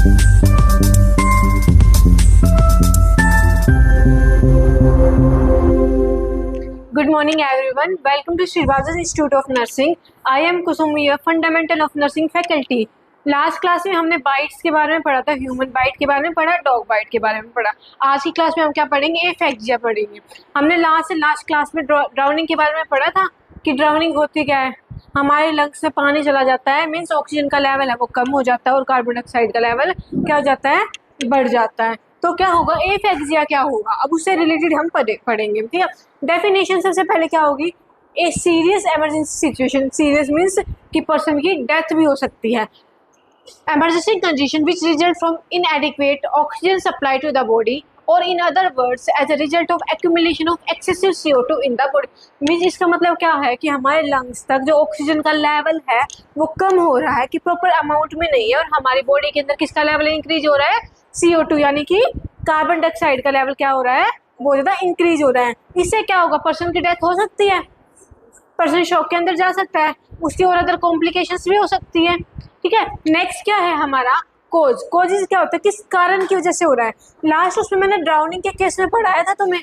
Good morning everyone. Welcome to Srivasa's Institute of Nursing. I am Kusumi, a fundamental of nursing faculty. Last class में हमने bytes के बारे में पढ़ा था, ह्यूमन बाइट के बारे में पढ़ा, डॉग बाइट के बारे में पढ़ा। आज की क्लास में हम क्या पढ़ेंगे? एफेक्सिया पढ़ेंगे। हमने लास्ट क्लास में ड्राउनिंग के बारे में पढ़ा था कि ड्राउनिंग होती क्या है, हमारे लंग्स में पानी चला जाता है, मीन्स ऑक्सीजन का लेवल है वो कम हो जाता है और कार्बन डाइऑक्साइड का लेवल क्या हो जाता है, बढ़ जाता है। तो क्या होगा, एफेक्सिया क्या होगा, अब उससे रिलेटेड हम पढ़ेंगे। ठीक है, डेफिनेशन सबसे पहले क्या होगी, a serious emergency situation. Serious means कि पर्सन की डेथ भी हो सकती है। Emergency condition which result from inadequate oxygen supply to the body, or in other words as a result of accumulation of excessive CO2 in the body। Means इसका मतलब क्या है कि हमारे लंग्स तक जो ऑक्सीजन का लेवल है वो कम हो रहा है, कि प्रॉपर अमाउंट में नहीं है, और हमारी बॉडी के अंदर किसका लेवल इंक्रीज हो रहा है, CO2 यानी कि कार्बन डाइऑक्साइड का लेवल क्या हो रहा है, बहुत ज़्यादा इंक्रीज हो रहा है। इससे क्या होगा, पर्सन की डेथ हो सकती है, पर्सन शॉक के अंदर जा सकता है, उसकी और अदर कॉम्प्लिकेशंस भी हो सकती है। ठीक है, नेक्स्ट क्या है हमारा, कोजेज क्या होता है, किस कारण की वजह से हो रहा है। लास्ट उसमें मैंने ड्राउनिंग के केस में पढ़ाया था तुम्हें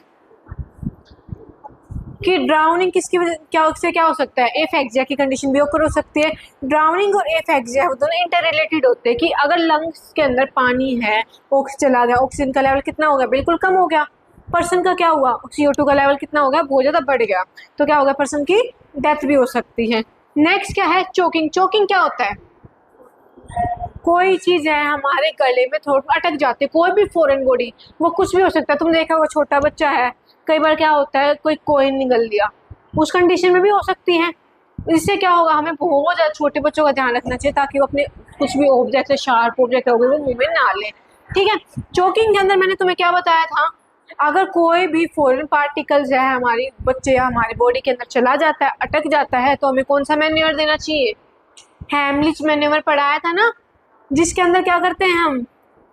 कि ड्राउनिंग किसकी वजह क्या हो सकता है, एफेक्सिया की कंडीशन भी ओकर हो सकती है। ड्राउनिंग और एफेक्सिया वो दोनों इंटर रिलेटेड होते हैं कि अगर लंग्स के अंदर पानी है, ऑक्सीजन चला गया, ऑक्सीजन का लेवल कितना हो गया, बिल्कुल कम हो गया, पर्सन का क्या हुआ, CO2 का लेवल कितना हो गया, बहुत ज़्यादा बढ़ गया, तो क्या होगा, पर्सन की डेथ भी हो सकती है। नेक्स्ट क्या है, चोकिंग। चोकिंग क्या होता है, कोई चीज़ है हमारे गले में थोड़ा अटक जाती है, कोई भी फॉरेन बॉडी, वो कुछ भी हो सकता है। तुम देखा होगा छोटा बच्चा है, कई बार क्या होता है कोई कोइन निगल लिया, उस कंडीशन में भी हो सकती है। इससे क्या होगा, हमें बहुत ज़्यादा छोटे बच्चों का ध्यान रखना चाहिए ताकि वो अपने कुछ भी ऑब्जेक्ट है, शार्प ऑब्जेक्ट हो गए, वो मुंह में ना लें। ठीक है, चोकिंग के अंदर मैंने तुम्हें क्या बताया था, अगर कोई भी फॉरेन पार्टिकल्स है हमारी बच्चे या हमारी बॉडी के अंदर चला जाता है, अटक जाता है, तो हमें कौन सा मैन्योर देना चाहिए, हेमलिच मैन्योर पढ़ाया था ना, जिसके अंदर क्या करते हैं हम,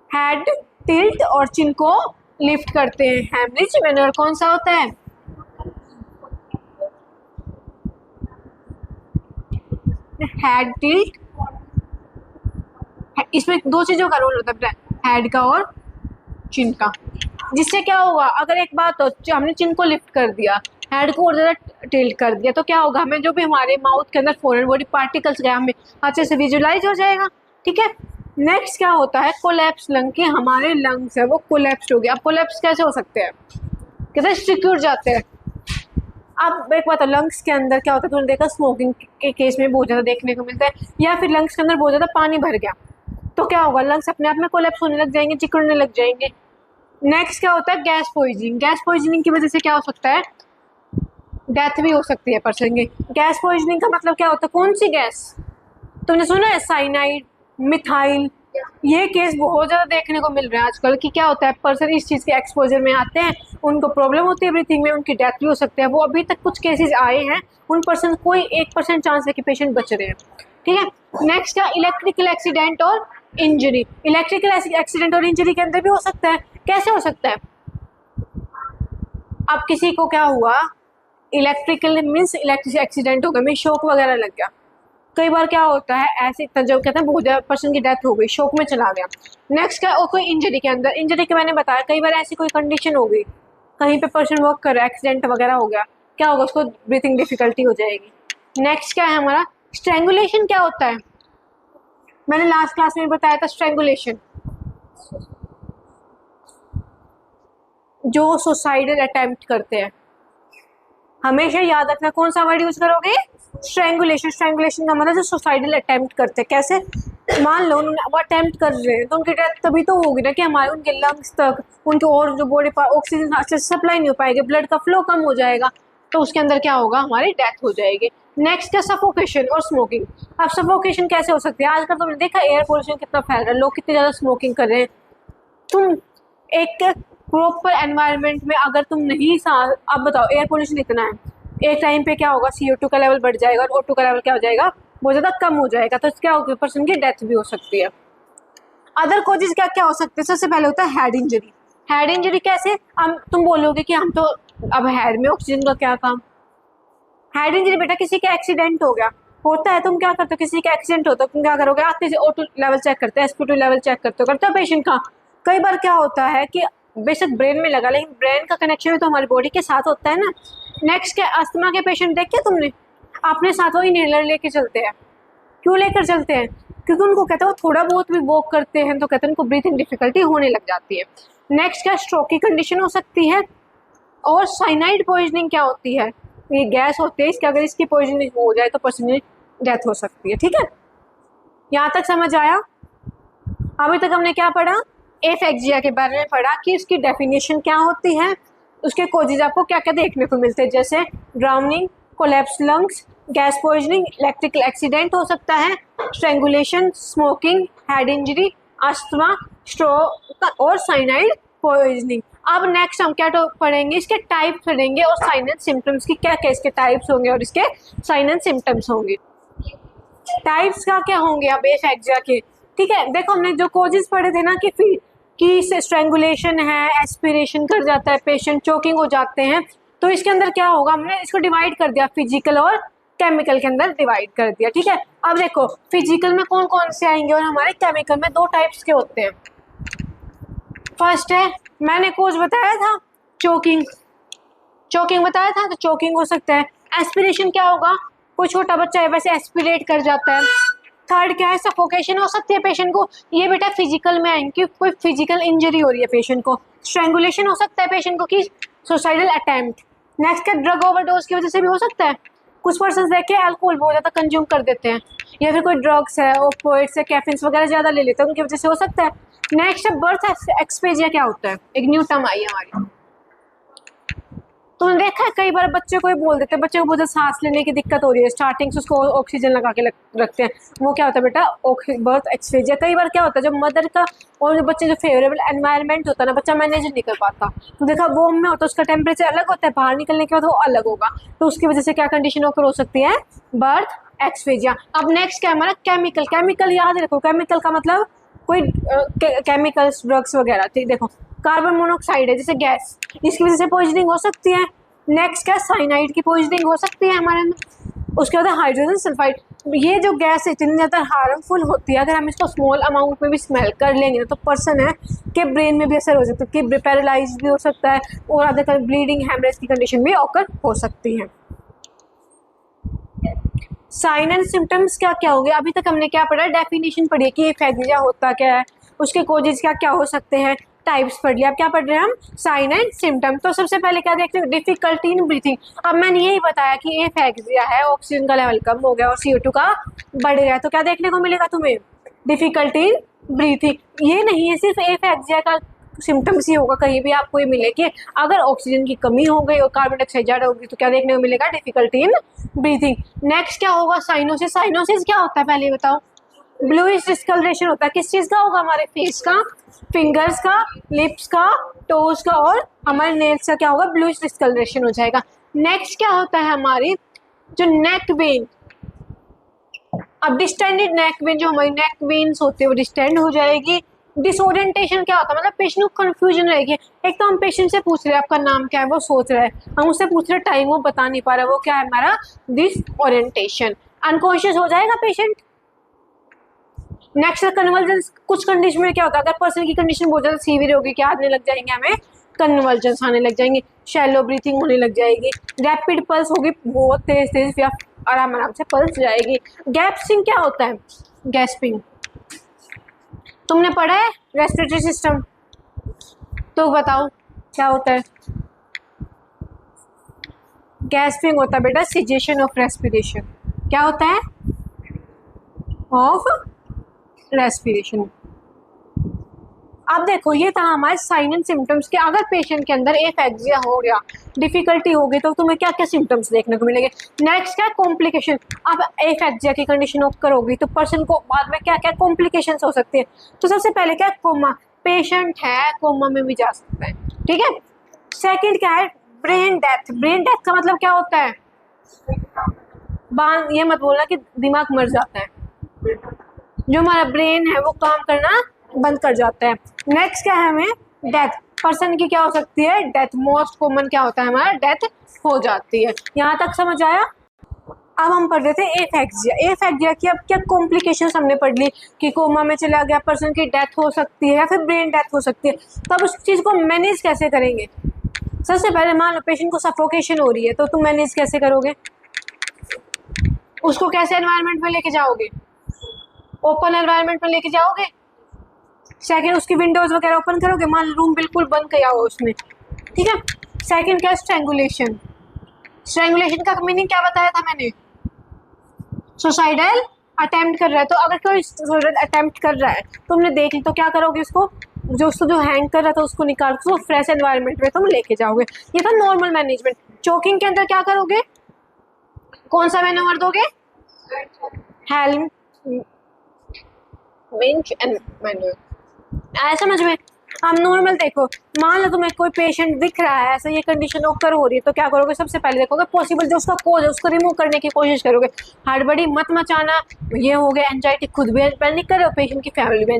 हेड टिल्ट और चिन को लिफ्ट करते हैं। हेमलिच मैन्योर कौन सा होता है, हेड टिल्ट, इसमें दो चीजों का रोल होता है, हेड का और चिन का। जिससे क्या होगा, अगर एक बात हो, हमने चिन को लिफ्ट कर दिया, हेड को और ज़्यादा टिल्ट कर दिया, तो क्या होगा, हमें जो भी हमारे माउथ के अंदर फॉरेन बॉडी पार्टिकल्स गए हमें अच्छे से विजुलाइज हो जाएगा। ठीक है, नेक्स्ट क्या होता है, कोलैप्स लंग, के हमारे लंग्स है वो कोलैप्स हो गया। अब कोलैप्स कैसे हो सकते हैं, कहते हैं सिक्योर जाते हैं। अब एक बात है, लंग्स के अंदर क्या होता है, तुमने देखा स्मोकिंग के केस में बहुत ज़्यादा देखने को मिलता है, या फिर लंग्स के अंदर बहुत ज़्यादा पानी भर गया, तो क्या होगा, लंग्स अपने आप में कोलैप्स होने लग जाएंगे, सिकुड़ने लग जाएंगे। नेक्स्ट क्या होता है, गैस पॉइजनिंग। गैस पॉइजनिंग की वजह से क्या हो सकता है, डेथ भी हो सकती है पर्सन की। गैस पॉइजनिंग का मतलब क्या होता है, कौन सी गैस, तुमने सुना है साइनाइड, मिथाइल, ये केस बहुत ज़्यादा देखने को मिल रहा है आजकल, कि क्या होता है, पर्सन इस चीज़ के एक्सपोजर में आते हैं, उनको प्रॉब्लम होती है ब्रीथिंग में, उनकी डेथ भी हो सकती है। वो अभी तक कुछ केसेस आए हैं, उन पर्सन कोई 1% चांस है कि पेशेंट बच रहे हैं। ठीक है, नेक्स्ट क्या, इलेक्ट्रिकल एक्सीडेंट और इंजरी। इलेक्ट्रिकल एक्सीडेंट और इंजरी के अंदर भी हो सकता है। कैसे हो सकता है, अब किसी को क्या हुआ, इलेक्ट्रिकल मीन्स इलेक्ट्रिक एक्सीडेंट हो गया, मीन शॉक वगैरह लग गया। कई बार क्या होता है, ऐसे जब कहते हैं बहुत ज़्यादा पर्सन की डेथ हो गई, शॉक में चला गया। नेक्स्ट क्या, और कोई इंजरी के अंदर, इंजरी के मैंने बताया, कई बार ऐसी कोई कंडीशन हो गई, कहीं पे पर्सन वर्क कर रहा है, एक्सीडेंट वगैरह हो गया, क्या होगा, उसको ब्रीथिंग डिफिकल्टी हो जाएगी। नेक्स्ट क्या है हमारा, स्ट्रेंगुलेशन। क्या होता है, मैंने लास्ट क्लास में बताया था, स्ट्रेंगुलेशन जो सुसाइडल अटेम्प्ट करते हैं, हमेशा याद रखना कौन सा वर्ड यूज करोगे, स्ट्रेंगुलेशन। स्ट्रेंगुलेशन का मतलब जो सुसाइडल अटेम्प्ट करते हैं। कैसे, मान लो उन्होंने वो अटेम्प्ट कर रहे हैं, तो उनकी डेथ तभी तो होगी ना कि हमारे उनके लंग्स तक, उनके और जो बॉडी पर ऑक्सीजन अच्छे से सप्लाई नहीं हो पाएगी, ब्लड का फ्लो कम हो जाएगा, तो उसके अंदर क्या होगा, हमारी डेथ हो जाएगी। नेक्स्ट क्या, सफोकेशन और स्मोकिंग। अब सफोकेशन कैसे हो सकती है, आजकल तुमने देखा एयर पोल्यूशन कितना फैल रहा है, लोग कितने ज़्यादा स्मोकिंग कर रहे हैं। तुम एक प्रॉपर एनवायरनमेंट में अगर तुम नहीं अब बताओ, एयर पोल्यूशन इतना है, एक टाइम पे क्या होगा, CO2 का लेवल बढ़ जाएगा और O2 का लेवल क्या हो जाएगा, बहुत ज़्यादा कम हो जाएगा, तो क्या होगा, पर्सन की डेथ भी हो सकती है। अदर कॉजेज क्या क्या हो सकते हैं, सबसे पहले होता है हेड इंजरी। हेड इंजरी कैसे, हम तुम बोलोगे कि हम तो अब हेड में ऑक्सीजन का क्या काम, हेड इंजरी बेटा किसी का एक्सीडेंट हो गया, होता है, तुम क्या करते हो, किसी का एक्सीडेंट होता है तुम क्या करोगे, आते से O2 लेवल चेक करते हैं, sp2 लेवल चेक करते हो पेशेंट का। कई बार क्या होता है कि बेशक ब्रेन में लगा, लेकिन ब्रेन का कनेक्शन भी तो हमारी बॉडी के साथ होता है ना। नेक्स्ट क्या, अस्थमा के पेशेंट देखे तुमने, अपने साथ वो इनहेलर लेके चलते हैं। क्यों लेकर चलते हैं, क्योंकि उनको कहते हैं वो थोड़ा बहुत भी वॉक करते हैं तो कहते हैं उनको ब्रीथिंग डिफिकल्टी होने लग जाती है। नेक्स्ट क्या, स्ट्रोक की कंडीशन हो सकती है। और साइनाइड पॉइजनिंग क्या होती है, ये गैस होती है, इसके अगर इसकी पॉइजनिंग हो जाए तो पर्सन की डेथ हो सकती है। ठीक है, यहाँ तक समझ आया। अभी तक हमने क्या पढ़ा, एफेक्सिया के बारे में पढ़ा कि उसकी डेफिनेशन क्या होती है, उसके कोजेज आपको क्या क्या देखने को मिलते हैं, जैसे drowning, collapse lungs, gas poisoning, electrical accident हो सकता है, strangulation, smoking, head injury, asthma, stroke और साइनाइड पॉइजनिंग। अब नेक्स्ट हम क्या पढ़ेंगे, इसके टाइप पढ़ेंगे और साइन एंड सिम्टम्स की क्या क्या इसके टाइप्स होंगे और इसके साइन एंड सिम्टम्स होंगे। टाइप्स का क्या होंगे अब एफेक्सिया के। ठीक है, देखो हमने जो कोजेस पढ़े थे ना कि स्ट्रेंगुलेशन है, एस्पिरेशन कर जाता है पेशेंट, चोकिंग हो जाते हैं, तो इसके अंदर क्या होगा, हमने इसको डिवाइड कर दिया, फिजिकल और केमिकल के अंदर डिवाइड कर दिया। ठीक है, अब देखो फिजिकल में कौन कौन से आएंगे और हमारे केमिकल में दो टाइप्स के होते हैं। फर्स्ट है, मैंने कोज बताया था, चोकिंग बताया था, तो चोकिंग हो सकता है। एस्पिरेशन क्या होगा, कोई छोटा बच्चा है वैसे एस्पिरेट कर जाता है। थर्ड क्या है, सफोकेशन हो सकती है पेशेंट को, ये बेटा फिजिकल में आएंगे, कोई फिजिकल इंजरी हो रही है पेशेंट को। स्ट्रेंगुलेशन हो सकता है पेशेंट को कि सुसाइडल अटेम्प्ट। नेक्स्ट क्या, ड्रग ओवरडोज की वजह से भी हो सकता है, कुछ पर्सन देख के अल्कोहल बहुत ज़्यादा कंज्यूम कर देते हैं, या फिर कोई ड्रग्स है, ओपियोइड्स है, कैफीन्स वगैरह ज़्यादा ले लेते हैं, उनकी वजह से हो सकता है। नेक्स्ट है बर्थ एक्सपेजिया, क्या होता है, एक न्यू टर्म आई है हमारी। तुमने देखा है कई बार बच्चे को बोल देते हैं, बच्चे को बहुत सांस लेने की दिक्कत हो रही है, स्टार्टिंग से उसको ऑक्सीजन लगा के रखते हैं, वो क्या होता है बेटा, बर्थ एक्सपेजिया। कई बार क्या होता है, जब मदर का और जो बच्चे जो फेवरेबल एनवायरनमेंट होता है ना, बच्चा मैनेज नहीं कर पाता, तो देखा वोम में होता है, उसका टेम्परेचर अलग होता है, बाहर निकलने के बाद वो अलग होगा, तो उसकी वजह से क्या कंडीशन ओकर हो सकती है, बर्थ एक्सपेजिया। अब नेक्स्ट क्या हमारा, केमिकल याद रखो, केमिकल का मतलब कोई केमिकल्स, ड्रग्स वगैरह। ठीक, देखो कार्बन मोनोऑक्साइड है जैसे गैस, इसकी वजह से पॉइजनिंग हो सकती है। नेक्स्ट क्या, साइनाइड की पॉइजनिंग हो सकती है हमारे अंदर। उसके बाद हाइड्रोजन सल्फाइड, ये जो गैस इतनी ज़्यादा हार्मफुल होती है, अगर हम इसको स्मॉल अमाउंट में भी स्मेल कर लेंगे ना, तो पर्सन है कि ब्रेन में भी असर हो सकता है, कि पैरालाइज भी हो सकता है, और अदर ब्लीडिंग, हेमरेज की कंडीशन भी ऑकर हो सकती है। साइन एंड सिम्टम्स क्या क्या होंगे, अभी तक हमने क्या पढ़ा, डेफिनेशन पढ़ी कि एफेक्सिया होता क्या है, उसके कोजेस क्या क्या हो सकते हैं, टाइप्स पढ़ लिया। अब क्या पढ़ रहे हैं हम, साइन एंड सिम्टम। तो सबसे पहले क्या देखते हैं, डिफिकल्टी इन ब्रीथिंग। अब मैंने यही बताया कि एफेक्सिया है, ऑक्सीजन का लेवल कम हो गया और CO2 का बढ़ गया, तो क्या देखने को मिलेगा तुम्हें, डिफिकल्टी इन ब्रीथिंग। ये नहीं है सिर्फ एफेक्सिया का सिम्टम्स ही होगा, कहीं भी आपको ये मिले कि अगर ऑक्सीजन की कमी हो गई और कार्बन डाइऑक्साइड ज़्यादा होगी तो क्या देखने को मिलेगा, डिफिकल्टी इन ब्रीथिंग। नेक्स्ट क्या होगा, साइनोसिस। साइनोसिस क्या होता है पहले बताओ, ब्लूइश डिस्कलरेशन होता है, किस चीज़ का होगा, हमारे फेस का, फिंगर्स का, लिप्स का, टोज का और हमारे नेल्स का क्या होगा, ब्लूइश डिस्कलरेशन हो जाएगा। नेक्स्ट क्या होता है, हमारी जो नेक वेन, अब डिस्टेंडेड नेक वेन, जो हमारी नेक वेन्स होती है वो डिस्टेंड हो जाएगी। डिसोरिएंटेशन क्या होता है, मतलब पेशेंट को कंफ्यूजन रहेगी। एक तो हम पेशेंट से पूछ रहे हैं आपका नाम क्या है, वो सोच रहा है, हम उससे पूछ रहे टाइम, वो बता नहीं पा रहा, वो क्या है हमारा डिसओरिएंटेशन। अनकॉन्शियस हो जाएगा पेशेंट। नेक्स्ट कन्वर्जेंस, कुछ कंडीशन में क्या होता है, अगर पर्सन की कंडीशन बहुत ज़्यादा सीवियर होगी, क्या आने लग जाएंगे, हमें कन्वर्जेंस आने लग जाएंगे, शैलो ब्रीथिंग होने लग जाएगी, रैपिड पल्स होगी, बहुत तेज तेज या आराम आराम से पल्स जाएगी। गैस्पिंग क्या होता है, गैस्पिंग तुमने पढ़ा है, रेस्पिरेटरी सिस्टम, तो बताओ क्या होता है, गैस्पिंग होता है बेटा सिजेशन ऑफ रेस्पिरेशन। क्या होता है, ऑफ रेस्पिरेशन। अब देखो ये था हमारे साइन एंड सिम्टम्स के, अगर पेशेंट के अंदर एफेक्सिया हो गया, डिफिकल्टी हो गई, तो तुम्हें क्या क्या सिम्टम्स देखने को मिलेंगे। नेक्स्ट क्या, कॉम्प्लिकेशन। अब एफेक्सिया की कंडीशन ओकर होगी तो पर्सन को बाद में क्या क्या कॉम्प्लिकेशंस हो सकती है। तो सबसे पहले क्या, कोमा, पेशेंट है कोमा में भी जा सकता है। ठीक है, सेकेंड क्या है, ब्रेन डेथ। ब्रेन डेथ का मतलब क्या होता है, ये मत बोलना कि दिमाग मर जाता है, जो हमारा ब्रेन है वो काम करना बंद कर जाता है। नेक्स्ट क्या है, हमें डेथ, पर्सन की क्या हो सकती है, डेथ। मोस्ट कॉमन क्या होता है हमारा, डेथ हो जाती है। यहाँ तक समझ आया। अब हम पढ़ रहे थे एफेक्सिया। एफेक्सिया की अब क्या कॉम्प्लिकेशंस हमने पढ़ ली कि कोमा में चला गया पर्सन की डेथ हो सकती है या फिर ब्रेन डेथ हो सकती है। तो अब उस चीज़ को मैनेज कैसे करेंगे? सबसे पहले मान लो पेशेंट को सफोकेशन हो रही है, तो तुम मैनेज कैसे करोगे? उसको कैसे एनवायरनमेंट में लेके जाओगे? ओपन एनवायरनमेंट में लेके जाओगे। सेकंड, उसकी विंडोज वगैरह ओपन करोगे, मान लो रूम बिल्कुल बंद किया हो उसमें, ठीक है। सेकंड क्या? स्ट्रैंगुलेशन। स्ट्रैंगुलेशन का मीनिंग क्या बताया था मैंने? सुसाइडल अटेम्प्ट कर रहा है। तो अगर कोई सुसाइडल अटेम्प्ट कर रहा है तुमने देख ली, तो क्या करोगे? उसको जो हैंग कर रहा था उसको निकाल के उसको फ्रेश एनवायरनमेंट में तुम लेके जाओगे। ये था नॉर्मल मैनेजमेंट। चोकिंग के अंदर क्या करोगे? कौन सा मैनोवर दोगे? Helm, winch and manual. आया समझ में? हम नॉर्मल देखो, मान लो तुम्हें कोई पेशेंट दिख रहा है ऐसा, ये कंडीशन ओकर हो रही है, तो क्या करोगे? सबसे पहले देखोगे पॉसिबल जो उसका कोज है उसको रिमूव करने की कोशिश करोगे। हड़बड़ी मत मचाना। ये हो गया एंजाइटी, खुद भी पैनिक कर रहे हो, पेशेंट की फैमिली भी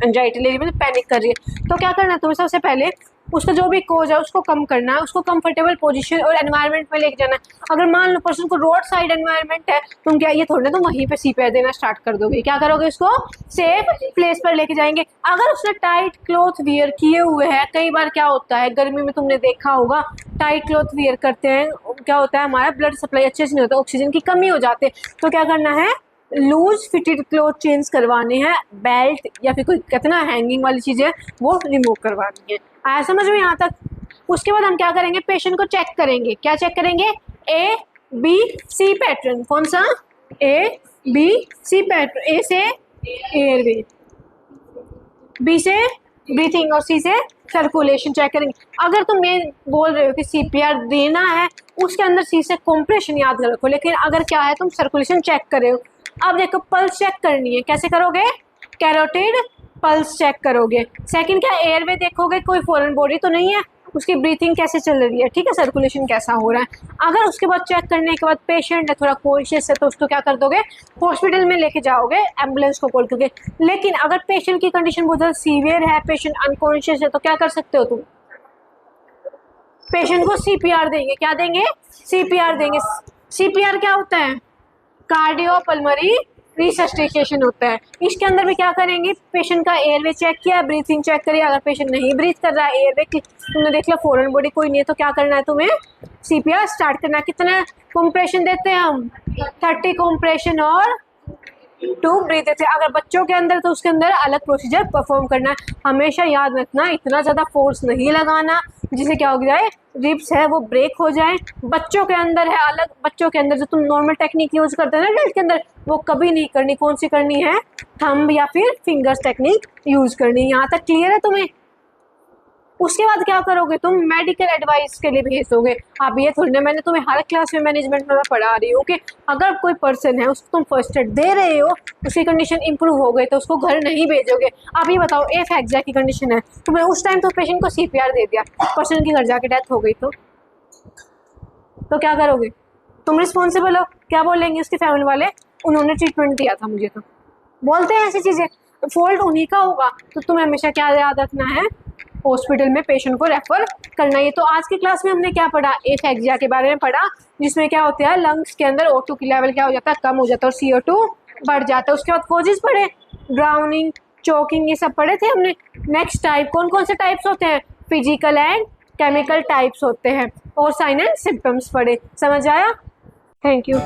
एंजाइटी ले रही है, पैनिक कर रही है। तो क्या करना है तुम्हें? सबसे पहले उसका जो भी कोज है उसको कम करना है, उसको कंफर्टेबल पोजीशन और एनवायरनमेंट में लेके जाना है। अगर मान लो पर्सन को रोड साइड एनवायरनमेंट है, तुम क्या ये थोड़ा ना तुम वहीं पे सीपीआर देना स्टार्ट कर दोगे। क्या करोगे? उसको सेफ प्लेस पर लेके जाएंगे। अगर उसने टाइट क्लॉथ वियर किए हुए हैं, कई बार क्या होता है गर्मी में तुमने देखा होगा टाइट क्लॉथ वियर करते हैं, क्या होता है हमारा ब्लड सप्लाई अच्छे से नहीं होता, ऑक्सीजन की कमी हो जाती है। तो क्या करना है? लूज फिटेड क्लॉथ चेंज करवाने हैं, बेल्ट या फिर कोई कहते ना हैंगिंग वाली चीज़ें वो रिमूव करवानी है। आया समझ में यहाँ तक? उसके बाद हम क्या करेंगे? पेशेंट को चेक करेंगे। क्या चेक करेंगे? A B C pattern. कौन सा? ए बी सी पैटर्न। ए से एयरवे, बी से ब्रीथिंग और सी से सर्कुलेशन चेक करेंगे। अगर तुम ये बोल रहे हो कि सीपीआर देना है, उसके अंदर सी से कॉम्प्रेशन याद रखो, लेकिन अगर क्या है तुम सर्कुलेशन चेक कर रहे हो। अब देखो पल्स चेक करनी है, कैसे करोगे? कैरोटिड पल्स चेक करोगे। सेकंड क्या? एयरवे देखोगे कोई फॉरेन बॉडी तो नहीं है, उसकी ब्रीथिंग कैसे चल रही है, ठीक है, सर्कुलेशन कैसा हो रहा है। अगर उसके बाद चेक करने के बाद पेशेंट है थोड़ा कॉन्शियस है, तो उसको क्या कर दोगे? हॉस्पिटल में लेके जाओगे, एम्बुलेंस को कॉल करके। लेकिन अगर पेशेंट की कंडीशन बहुत ज़्यादा सीवियर है, पेशेंट अनकॉन्शियस है, तो क्या कर सकते हो तुम? पेशेंट को सीपीआर देंगे। क्या देंगे? सीपीआर देंगे। सीपीआर क्या होता है? कार्डियोपल्मोनरी रिसस्टिटेशन होता है। इसके अंदर भी क्या करेंगे? पेशेंट का एयरवे चेक किया, ब्रीथिंग चेक करिए। अगर पेशेंट नहीं ब्रीथ कर रहा है, एयरवे की तुमने देख लिया फॉरेन बॉडी कोई नहीं है, तो क्या करना है तुम्हें? सीपीआर स्टार्ट करना है। कितना कंप्रेशन देते हैं हम? 30 कंप्रेशन और 2 ब्रीथ देते हैं। अगर बच्चों के अंदर तो उसके अंदर अलग प्रोसीजर परफॉर्म करना है। हमेशा याद रखना इतना ज़्यादा फोर्स नहीं लगाना जिससे क्या हो जाए रिब्स है वो ब्रेक हो जाए। बच्चों के अंदर है अलग, बच्चों के अंदर जो तुम नॉर्मल टेक्निक यूज करते हो ना एडल्ट के अंदर, वो कभी नहीं करनी। कौन सी करनी है? थंब या फिर फिंगर्स टेक्निक यूज करनी। यहाँ तक क्लियर है तुम्हें? उसके बाद क्या करोगे? तुम मेडिकल एडवाइस के लिए भेजोगे। अब ये थोड़ी ना मैंने तुम्हें हर क्लास में मैनेजमेंट में पढ़ा रही हूँ कि अगर कोई पर्सन है उसको तुम फर्स्ट एड दे रहे हो, उसकी कंडीशन इंप्रूव हो गई तो उसको घर नहीं भेजोगे। अब ये बताओ एफेक्सिया की कंडीशन है, तुमने उस टाइम तो पेशेंट को सीपीआर दे दिया, पर्सन की घर जाके डेथ हो गई तो क्या करोगे? तुम रिस्पॉन्सिबल हो। क्या बोलेंगे उसकी फैमिली वाले? उन्होंने ट्रीटमेंट दिया था मुझे। तो बोलते हैं ऐसी चीज़ें, फॉल्ट उन्हीं का होगा। तो तुम्हें हमेशा क्या याद रखना है? हॉस्पिटल में पेशेंट को रेफर करना। ये तो आज की क्लास में हमने क्या पढ़ा? एफेक्सिया के बारे में पढ़ा, जिसमें क्या होता है लंग्स के अंदर O2 की लेवल क्या हो जाता है? कम हो जाता है और CO2 बढ़ जाता है। उसके बाद कोजेस पढ़े, ड्राउनिंग, चोकिंग, ये सब पढ़े थे हमने। नेक्स्ट टाइप, कौन कौन से टाइप्स होते हैं? फिजिकल एंड केमिकल टाइप्स होते हैं। और साइन एंड सिम्टम्स पढ़े। समझ आया? Thank you.